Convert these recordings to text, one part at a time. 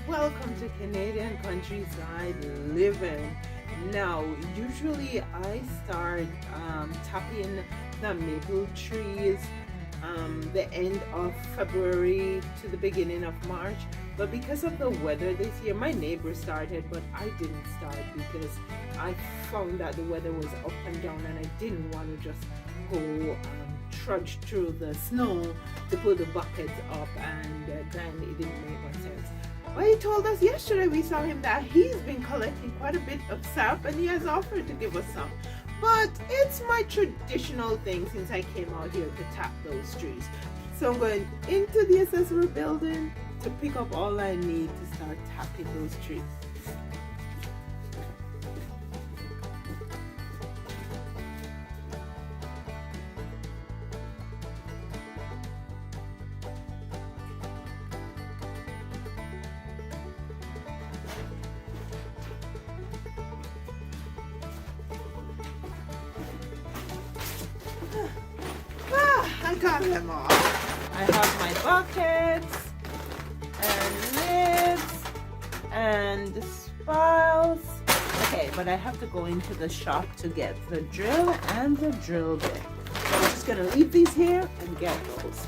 welcome to Canadian Countryside Living. Now, usually I start tapping the maple trees the end of February to the beginning of March, but because of the weather this year, my neighbor started, but I didn't start because I found that the weather was up and down and I didn't want to just go trudge through the snow to put the buckets up, and then it didn't make much sense. But he told us yesterday, we saw him, that he's been collecting quite a bit of sap and he has offered to give us some. But it's my traditional thing since I came out here to tap those trees. So I'm going into the accessory building to pick up all I need to start tapping those trees. I got them all. I have my buckets and lids and spiles. Okay, but I have to go into the shop to get the drill and the drill bit. So I'm just gonna leave these here and get those.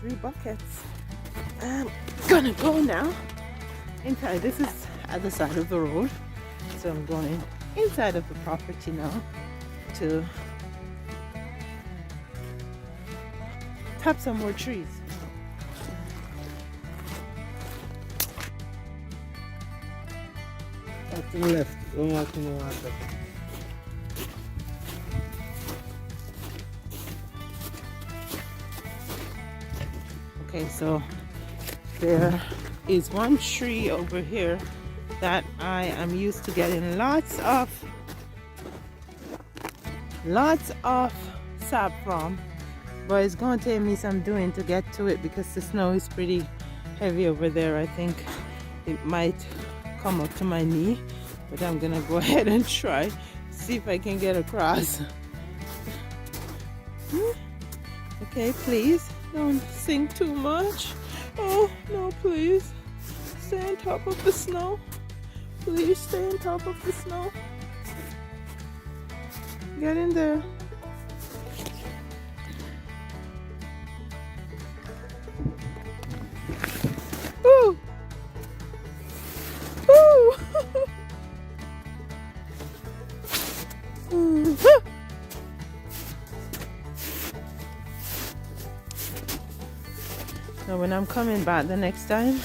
3 buckets. I'm gonna go now inside. This is at the side of the road, so I'm going inside of the property now to tap some more trees. To the left, don't walk in the water. Okay, so there is one tree over here that I am used to getting lots of sap from, but it's going to take me some doing to get to it because the snow is pretty heavy over there. I think it might come up to my knee, but I'm gonna go ahead and try, see if I can get across. Okay, please don't sink too much. Oh no, please stay on top of the snow. Please stay on top of the snow. Get in there. Ooh. Ooh. Now when I'm coming back the next time,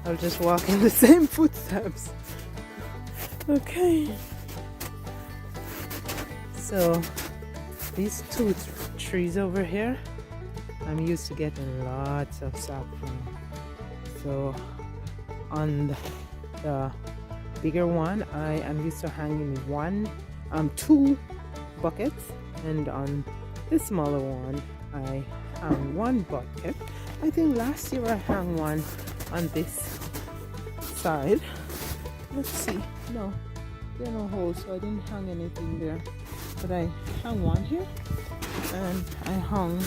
I'll just walk in the same footsteps. Okay. So these 2 trees over here, I'm used to getting lots of sap from. So on the bigger one, I am used to hanging 2 buckets, and on the smaller one, I hang 1 bucket. I think last year I hung one on this side. Let's see. No, there are no holes, so I didn't hang anything there. But I hung one here, and I hung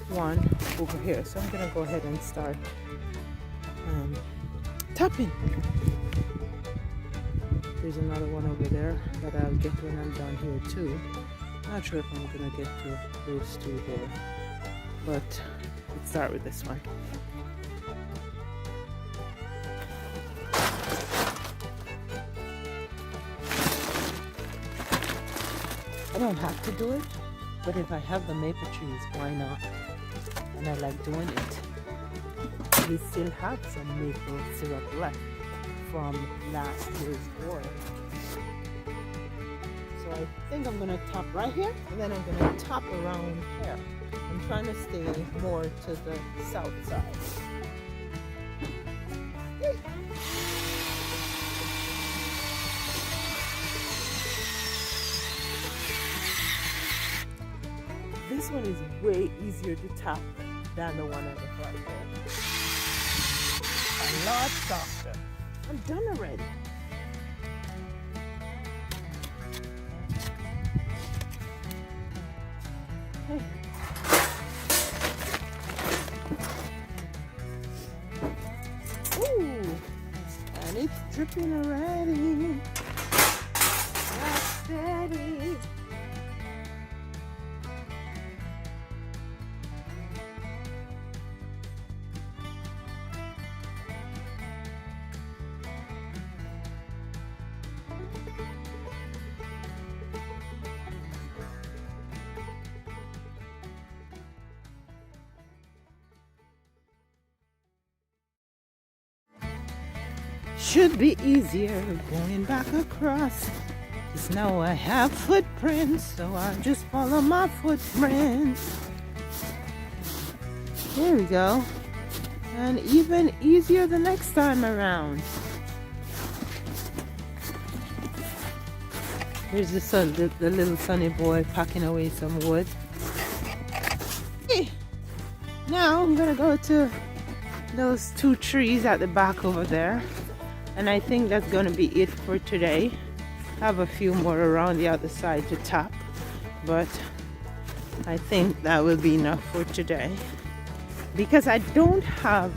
one over here. So I'm gonna go ahead and start tapping. There's another one over there that I'll get when I'm down here too. Not sure if I'm gonna get to those 2 there, but let's start with this one. I don't have to do it, but if I have the maple trees, why not? And I like doing it. We still have some maple syrup left from last year's boil. So I think I'm gonna top right here, and then I'm gonna top around here. I'm trying to stay more to the south side. Yay. This one is way easier to tap than the one on the front there. A lot softer. I'm done already. Okay. Ooh, and it's dripping already. That's steady. Should be easier going back across, 'cause now I have footprints, so I'll just follow my footprints. There we go. And even easier the next time around. Here's the little sunny boy packing away some wood. Okay. Now I'm gonna go to those 2 trees at the back over there. And I think that's going to be it for today. I have a few more around the other side to tap, but I think that will be enough for today because I don't have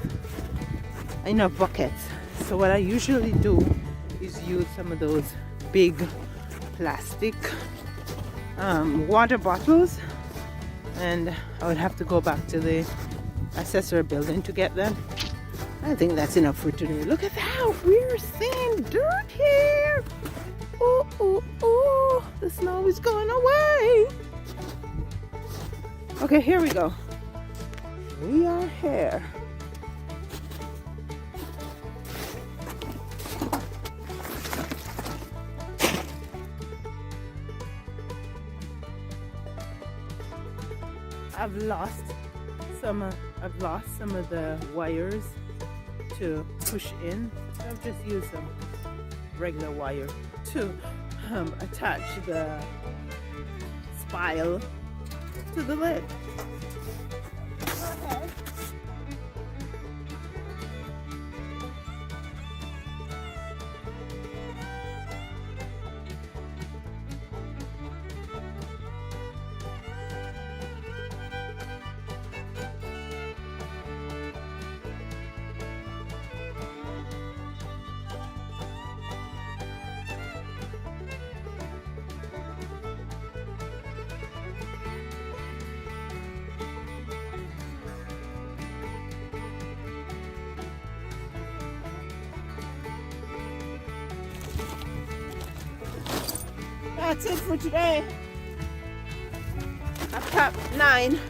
enough buckets. So what I usually do is use some of those big plastic water bottles, and I would have to go back to the accessory building to get them. I think that's enough for today. Look at that, we're seeing dirt here. Oh, oh, oh, the snow is going away. Okay, here we go. We are here. I've lost some of the wires to push in. So I've just used some regular wire to attach the spile to the lid. Okay. That's it for today. I've tapped 9.